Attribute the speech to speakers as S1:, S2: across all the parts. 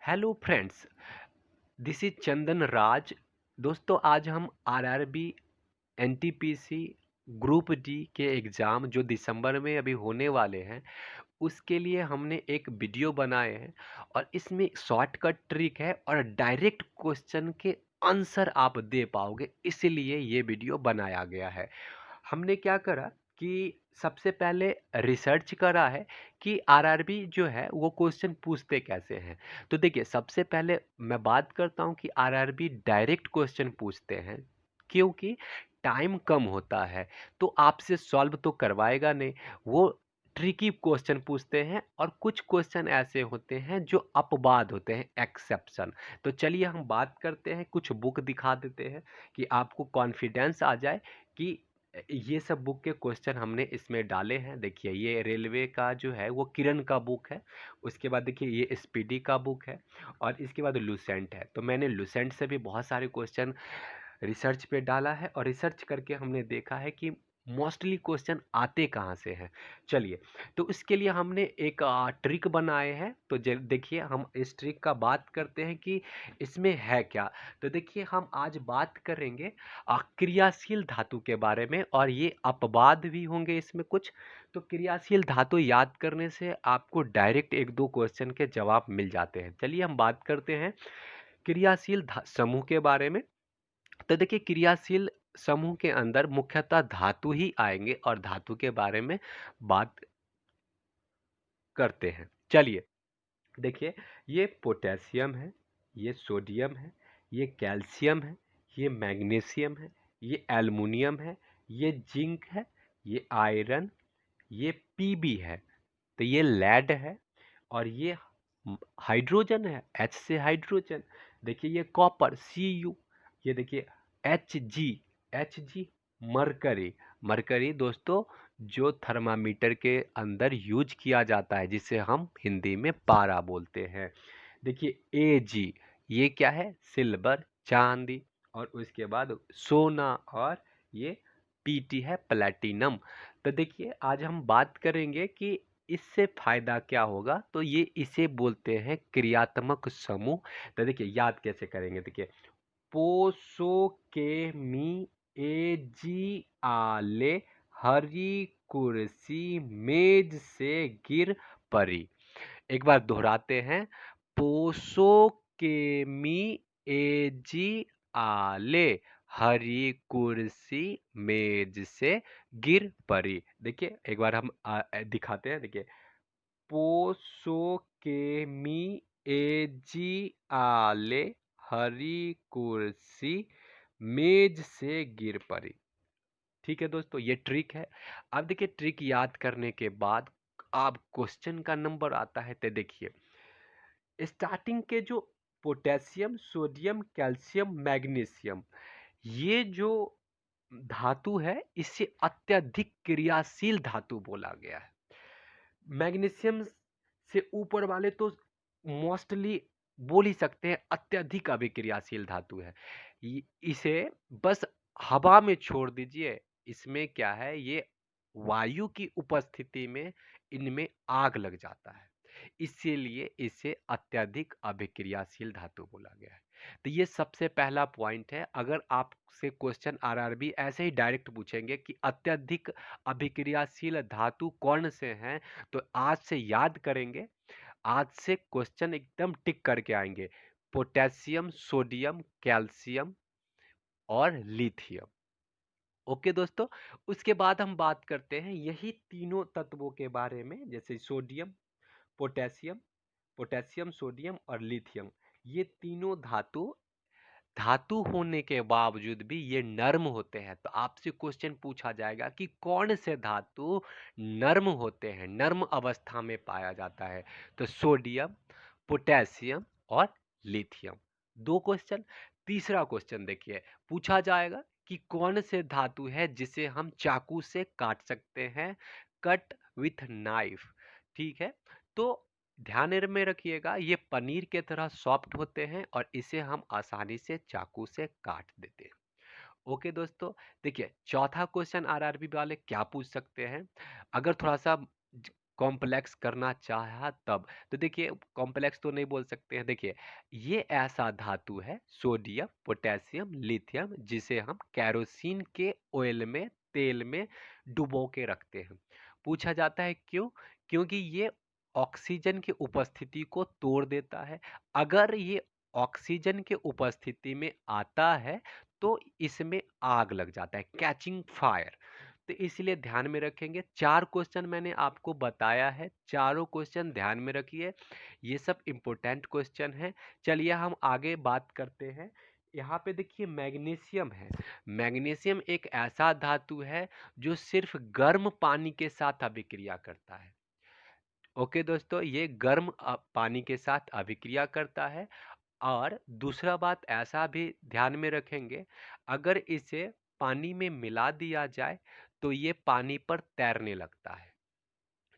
S1: Hello friends, this is चंदन राज। दोस्तों, आज हम आरआरबी एनटीपीसी ग्रुप डी के एग्ज़ाम जो दिसंबर में अभी होने वाले हैं, उसके लिए हमने एक वीडियो बनाए हैं। और इसमें शॉर्टकट ट्रिक है और डायरेक्ट क्वेश्चन के आंसर आप दे पाओगे, इसीलिए ये वीडियो बनाया गया है। हमने क्या करा कि सबसे पहले रिसर्च करा है कि आरआरबी जो है वो क्वेश्चन पूछते कैसे हैं। तो देखिए, सबसे पहले मैं बात करता हूँ कि आरआरबी डायरेक्ट क्वेश्चन पूछते हैं क्योंकि टाइम कम होता है, तो आपसे सॉल्व तो करवाएगा नहीं। वो ट्रिकी क्वेश्चन पूछते हैं और कुछ क्वेश्चन ऐसे होते हैं जो अपवाद होते हैं, एक्सेप्शन। तो चलिए हम बात करते हैं, कुछ बुक दिखा देते हैं कि आपको कॉन्फिडेंस आ जाए कि ये सब बुक के क्वेश्चन हमने इसमें डाले हैं। देखिए, ये रेलवे का जो है वो किरण का बुक है। उसके बाद देखिए, ये स्पीडी का बुक है। और इसके बाद लुसेंट है। तो मैंने लुसेंट से भी बहुत सारे क्वेश्चन रिसर्च पे डाला है और रिसर्च करके हमने देखा है कि मोस्टली क्वेश्चन आते कहाँ से हैं। चलिए, तो इसके लिए हमने एक ट्रिक बनाए हैं। तो देखिए, हम इस ट्रिक का बात करते हैं कि इसमें है क्या। तो देखिए, हम आज बात करेंगे क्रियाशील धातु के बारे में, और ये अपवाद भी होंगे इसमें कुछ। तो क्रियाशील धातु याद करने से आपको डायरेक्ट एक दो क्वेश्चन के जवाब मिल जाते हैं। चलिए हम बात करते हैं क्रियाशील समूह के बारे में। तो देखिए, क्रियाशील समूह के अंदर मुख्यतः धातु ही आएंगे और धातु के बारे में बात करते हैं। चलिए देखिए, ये पोटेशियम है, ये सोडियम है, ये कैल्शियम है, ये मैग्नीशियम है, ये एल्युमिनियम है, ये जिंक है, ये आयरन, ये पीबी है, तो ये लेड है। और ये हाइड्रोजन है, एच से हाइड्रोजन। देखिए, ये कॉपर सी यू। ये देखिए, H G, H G mercury. Mercury दोस्तों, जो थर्मामीटर के अंदर यूज किया जाता है, जिसे हम हिंदी में पारा बोलते हैं। देखिए, ए जी, ये क्या है, सिल्वर चांदी। और उसके बाद सोना, और ये पीटी है, प्लेटिनम। तो देखिए, आज हम बात करेंगे कि इससे फायदा क्या होगा। तो ये इसे बोलते हैं क्रियात्मक समूह। तो देखिए, याद कैसे करेंगे। देखिए, पोसो के मी ए जी आले, हरी कुर्सी मेज से गिर पड़ी। एक बार दोहराते हैं। पोसो के मी ए जी आले, हरी कुर्सी मेज से गिर पड़ी। देखिए, एक बार हम दिखाते हैं। देखिए, पोसो के मी ए जी आले, हरी कुर्सी मेज से गिर पड़ी। ठीक है दोस्तों, ये ट्रिक है। अब देखिए, ट्रिक याद करने के बाद आप क्वेश्चन का नंबर आता है। तो देखिए, स्टार्टिंग के जो पोटेशियम, सोडियम, कैल्शियम, मैग्नीशियम, ये जो धातु है, इसे अत्यधिक क्रियाशील धातु बोला गया है। मैग्नीशियम से ऊपर वाले तो मोस्टली बोल ही सकते हैं अत्यधिक अभिक्रियाशील धातु है। इसे बस हवा में छोड़ दीजिए, इसमें क्या है, ये वायु की उपस्थिति में इनमें आग लग जाता है, इसीलिए इसे अत्यधिक अभिक्रियाशील धातु बोला गया है। तो ये सबसे पहला पॉइंट है। अगर आपसे क्वेश्चन आरआरबी ऐसे ही डायरेक्ट पूछेंगे कि अत्यधिक अभिक्रियाशील धातु कौन से हैं, तो आज से याद करेंगे। आज से क्वेश्चन एकदम टिक करके आएंगे। पोटेशियम, सोडियम, कैल्शियम और लिथियम। ओके दोस्तों, उसके बाद हम बात करते हैं यही तीनों तत्वों के बारे में, जैसे सोडियम, पोटेशियम, पोटेशियम, सोडियम और लिथियम। ये तीनों धातु धातु होने के बावजूद भी ये नर्म होते हैं। तो आपसे क्वेश्चन पूछा जाएगा कि कौन से धातु नर्म होते हैं, नर्म अवस्था में पाया जाता है। तो सोडियम, पोटेशियम और लिथियम। दो क्वेश्चन। तीसरा क्वेश्चन देखिए, पूछा जाएगा कि कौन से धातु है जिसे हम चाकू से काट सकते हैं, कट विथ नाइफ। ठीक है, तो ध्यान में रखिएगा, ये पनीर के तरह सॉफ्ट होते हैं और इसे हम आसानी से चाकू से काट देते हैं। ओके दोस्तों, देखिए, चौथा क्वेश्चन आरआरबी वाले क्या पूछ सकते हैं। अगर थोड़ा सा कॉम्प्लेक्स करना चाहा तब। तो देखिए कॉम्प्लेक्स तो नहीं बोल सकते हैं। देखिए ये ऐसा धातु है सोडियम पोटेशियम लिथियम जिसे हम कैरोसिन के ऑयल में तेल में डुबो के रखते हैं। पूछा जाता है क्यों? क्योंकि ये ऑक्सीजन की उपस्थिति को तोड़ देता है। अगर ये ऑक्सीजन के उपस्थिति में आता है तो इसमें आग लग जाता है, कैचिंग फायर। तो इसलिए ध्यान में रखेंगे। 4 क्वेश्चन मैंने आपको बताया है, चारों क्वेश्चन ध्यान में रखिए। ये सब इम्पोर्टेंट क्वेश्चन हैं। चलिए हम आगे बात करते हैं। यहाँ पे देखिए मैग्नीशियम है। मैग्नीशियम एक ऐसा धातु है जो सिर्फ गर्म पानी के साथ अभिक्रिया करता है। ओके दोस्तों, ये गर्म पानी के साथ अभिक्रिया करता है। और दूसरा बात ऐसा भी ध्यान में रखेंगे, अगर इसे पानी में मिला दिया जाए तो ये पानी पर तैरने लगता है।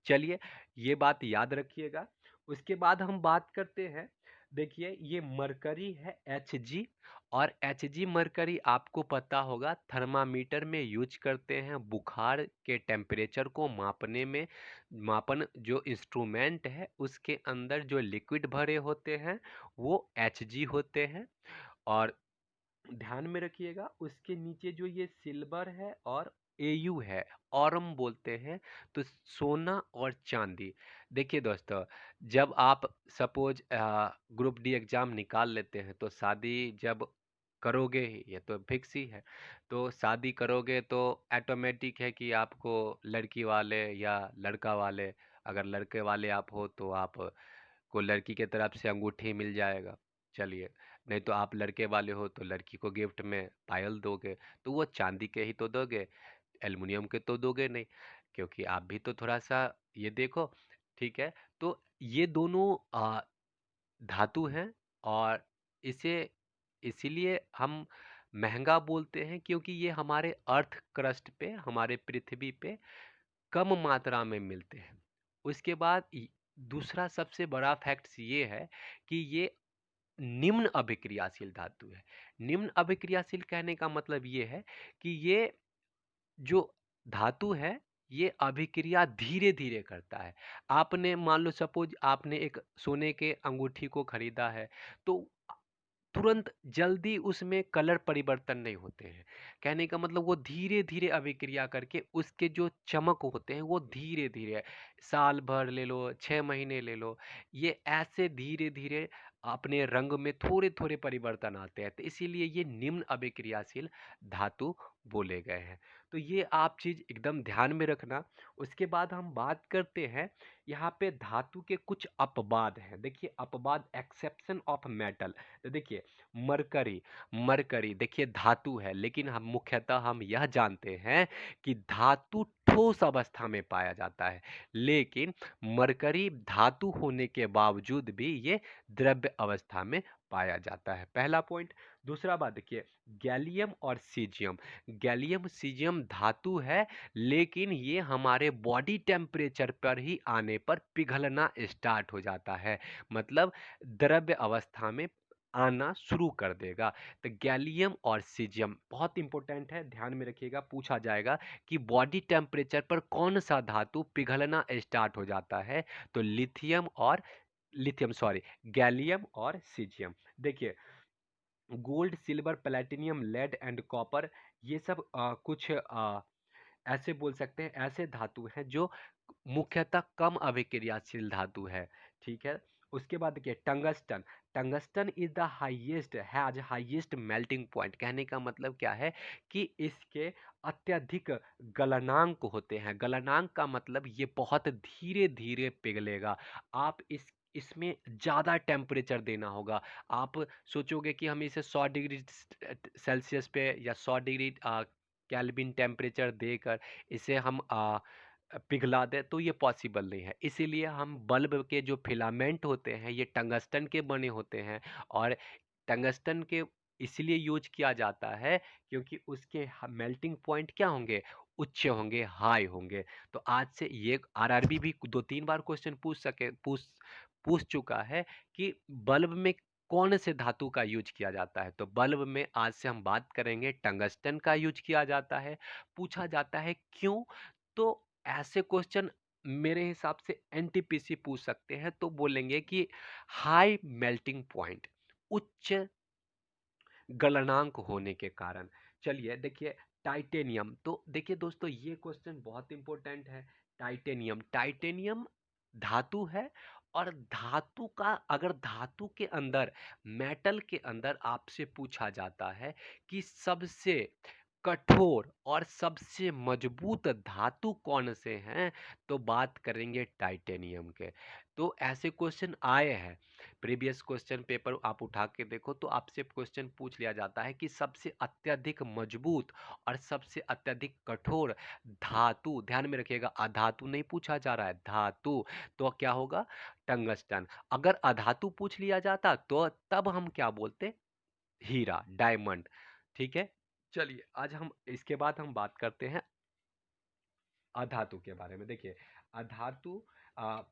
S1: चलिए ये बात याद रखिएगा। उसके बाद हम बात करते हैं। देखिए ये मरकरी है Hg, और Hg मरकरी आपको पता होगा थर्मामीटर में यूज करते हैं बुखार के टेम्परेचर को मापने में। मापन जो इंस्ट्रूमेंट है उसके अंदर जो लिक्विड भरे होते हैं वो Hg होते हैं। और ध्यान में रखिएगा उसके नीचे जो ये सिल्वर है और एयू है, औरम बोलते हैं, तो सोना और चांदी। देखिए दोस्तों, जब आप सपोज ग्रुप डी एग्जाम निकाल लेते हैं तो शादी जब करोगे ही, ये तो फिक्स ही है। तो शादी करोगे तो ऑटोमेटिक है कि आपको लड़की वाले या लड़का वाले, अगर लड़के वाले आप हो तो आप को लड़की के तरफ से अंगूठी मिल जाएगा। चलिए, नहीं तो आप लड़के वाले हो तो लड़की को गिफ्ट में पायल दोगे, तो वो चांदी के ही तो दोगे, एल्युमिनियम के तो दोगे नहीं, क्योंकि आप भी तो थोड़ा सा ये देखो। ठीक है, तो ये दोनों धातु हैं, और इसे इसीलिए हम महंगा बोलते हैं क्योंकि ये हमारे अर्थ क्रस्ट पे, हमारे पृथ्वी पे कम मात्रा में मिलते हैं। उसके बाद दूसरा सबसे बड़ा फैक्ट ये है कि ये निम्न अभिक्रियाशील धातु है। निम्न अभिक्रियाशील कहने का मतलब ये है कि ये जो धातु है ये अभिक्रिया धीरे धीरे करता है। आपने मान लो सपोज आपने एक सोने के अंगूठी को खरीदा है, तो तुरंत जल्दी उसमें कलर परिवर्तन नहीं होते हैं। कहने का मतलब वो धीरे धीरे अभिक्रिया करके उसके जो चमक होते हैं वो धीरे धीरे, साल भर ले लो 6 महीने ले लो, ये ऐसे धीरे धीरे अपने रंग में थोड़े थोड़े परिवर्तन आते हैं, तो इसीलिए ये निम्न अभिक्रियाशील धातु बोले गए हैं। तो ये आप चीज एकदम ध्यान में रखना। उसके बाद हम बात करते हैं यहाँ पे धातु के कुछ अपवाद हैं। देखिए अपवाद, एक्सेप्शन ऑफ मेटल। तो देखिए मरकरी, मरकरी देखिए धातु है, लेकिन हम मुख्यतः हम यह जानते हैं कि धातु ठोस अवस्था में पाया जाता है, लेकिन मरकरी धातु होने के बावजूद भी ये द्रव्य अवस्था में पाया जाता है। पहला पॉइंट। दूसरा बात देखिए गैलियम और सीजियम। गैलियम सीजियम धातु है, लेकिन ये हमारे बॉडी टेम्परेचर पर ही आने पर पिघलना स्टार्ट हो जाता है, मतलब द्रव्य अवस्था में आना शुरू कर देगा। तो गैलियम और सीजियम बहुत इंपॉर्टेंट है, ध्यान में रखिएगा। पूछा जाएगा कि बॉडी टेम्परेचर पर कौन सा धातु पिघलना स्टार्ट हो जाता है, तो लिथियम सॉरी गैलियम और सीजियम। देखिए gold silver platinum lead and copper, ये सब कुछ ऐसे बोल सकते हैं, ऐसे धातु हैं जो मुख्यतः कम अभिक्रियाशील धातु है। ठीक है। उसके बाद देखिए tungsten. Tungsten is the highest, has highest melting point. कहने का मतलब क्या है कि इसके अत्यधिक गलनांक होते हैं। गलनांक का मतलब ये बहुत धीरे धीरे पिघलेगा। आप इसमें ज़्यादा टेम्परेचर देना होगा। आप सोचोगे कि हम इसे 100 डिग्री सेल्सियस पे या 100 डिग्री केल्विन टेम्परेचर देकर इसे हम पिघला दें, तो ये पॉसिबल नहीं है। इसीलिए हम बल्ब के जो फिलामेंट होते हैं ये टंगस्टन के बने होते हैं, और टंगस्टन के इसलिए यूज किया जाता है क्योंकि उसके मेल्टिंग पॉइंट क्या होंगे, उच्च होंगे, हाई होंगे। तो आज से ये आरआरबी भी 2-3 बार क्वेश्चन पूछ चुका है कि बल्ब में कौन से धातु का यूज किया जाता है। तो बल्ब में आज से हम बात करेंगे टंगस्टन का यूज किया जाता है। पूछा जाता है क्यों, तो ऐसे क्वेश्चन मेरे हिसाब से एनटीपीसी पूछ सकते हैं, तो बोलेंगे कि हाई मेल्टिंग पॉइंट, उच्च गलनांक होने के कारण। चलिए देखिए, टाइटेनियम, तो देखिए दोस्तों ये क्वेश्चन बहुत इंपॉर्टेंट है। टाइटेनियम, टाइटेनियम धातु है, और धातु का, अगर धातु के अंदर, मेटल के अंदर आपसे पूछा जाता है कि सबसे कठोर और सबसे मजबूत धातु कौन से हैं, तो बात करेंगे टाइटेनियम के। तो ऐसे क्वेश्चन आए हैं प्रीवियस क्वेश्चन पेपर, आप उठा के देखो तो आपसे क्वेश्चन पूछ लिया जाता है कि सबसे अत्यधिक मजबूत और सबसे अत्यधिक कठोर धातु, ध्यान में रखिएगा अधातु नहीं पूछा जा रहा है, धातु, तो क्या होगा, टंगस्टन। अगर अधातु पूछ लिया जाता तो तब हम क्या बोलते, हीरा, डायमंड। ठीक है, चलिए आज हम इसके बाद हम बात करते हैं अधातु के बारे में। देखिए अधातु,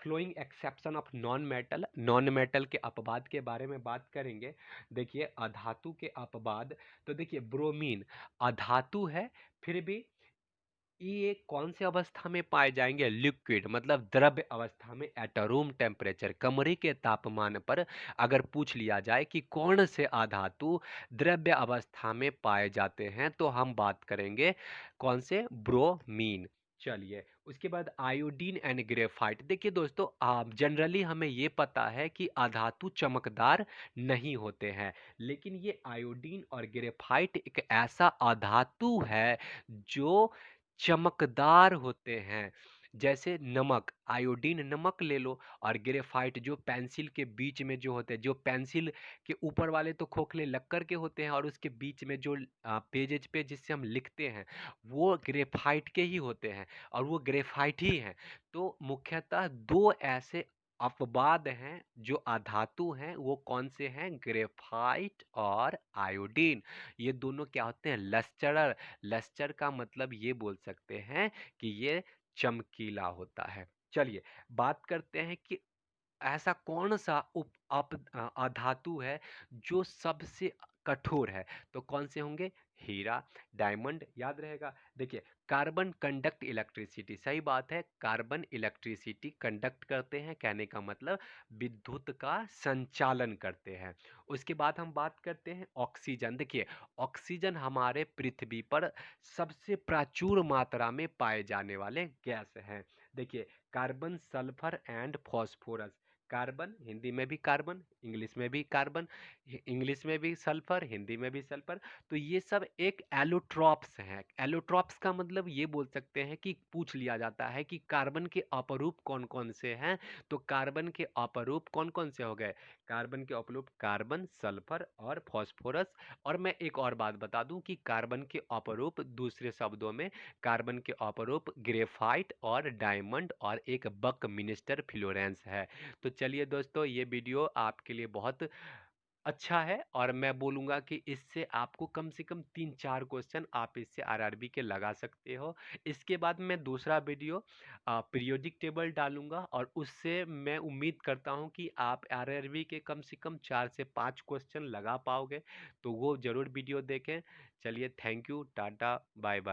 S1: following exception of non metal, non metal के अपवाद के बारे में बात करेंगे। देखिए अधातु के अपवाद, तो देखिए ब्रोमीन अधातु है, फिर भी ये कौन से अवस्था में पाए जाएंगे, लिक्विड मतलब द्रव्य अवस्था में, एट रूम टेम्परेचर, कमरे के तापमान पर। अगर पूछ लिया जाए कि कौन से अधातु द्रव्य अवस्था में पाए जाते हैं, तो हम बात करेंगे कौन से, ब्रोमीन। चलिए उसके बाद आयोडीन एंड ग्रेफाइट। देखिए दोस्तों, जनरली हमें ये पता है कि अधातु चमकदार नहीं होते हैं, लेकिन ये आयोडीन और ग्रेफाइट एक ऐसा अधातु है जो चमकदार होते हैं। जैसे नमक, आयोडीन नमक ले लो, और ग्रेफाइट जो पेंसिल के बीच में जो होते हैं, जो पेंसिल के ऊपर वाले तो खोखले लक्कर के होते हैं, और उसके बीच में जो पेजेज पे जिससे हम लिखते हैं वो ग्रेफाइट के ही होते हैं, और वो ग्रेफाइट ही हैं। तो मुख्यतः दो ऐसे अपवाद हैं जो अधातु हैं, वो कौन से हैं, ग्रेफाइट और आयोडीन। ये दोनों क्या होते हैं, लस्टर, लस्टर का मतलब ये बोल सकते हैं कि ये चमकीला होता है। चलिए बात करते हैं कि ऐसा कौन सा अधातु है जो सबसे कठोर है, तो कौन से होंगे, हीरा, डायमंड, याद रहेगा। देखिए कार्बन कंडक्ट इलेक्ट्रिसिटी, सही बात है, कार्बन इलेक्ट्रिसिटी कंडक्ट करते हैं, कहने का मतलब विद्युत का संचालन करते हैं। उसके बाद हम बात करते हैं ऑक्सीजन। देखिए ऑक्सीजन हमारे पृथ्वी पर सबसे प्रचुर मात्रा में पाए जाने वाले गैस हैं। देखिए carbon, sulphur and phosphorus. Carbon, Hindi में भी कार्बन, इंग्लिश में भी कार्बन, इंग्लिश में भी सल्फर, हिंदी में भी सल्फर। तो ये सब एक एलोट्रॉप्स हैं। एलोट्रॉप्स का मतलब ये बोल सकते हैं कि पूछ लिया जाता है कि कार्बन के अपरूप कौन कौन से हैं, तो कार्बन के अपरूप कौन कौन से हो गए, कार्बन के अपरूप कार्बन, सल्फर और फॉस्फोरस। और मैं एक और बात बता दूं कि कार्बन के अपरूप, दूसरे शब्दों में कार्बन के अपरूप ग्रेफाइट और डायमंड और एक बक मिनिस्टर फ्लोरेंस है। तो चलिए दोस्तों, ये वीडियो आपके लिए बहुत अच्छा है, और मैं बोलूँगा कि इससे आपको कम से कम 3-4 क्वेश्चन आप इससे आरआरबी के लगा सकते हो। इसके बाद मैं दूसरा वीडियो पीरियोडिक टेबल डालूँगा, और उससे मैं उम्मीद करता हूँ कि आप आरआरबी के कम से कम 4 से 5 क्वेश्चन लगा पाओगे। तो वो ज़रूर वीडियो देखें। चलिए thank you, tata, bye bye.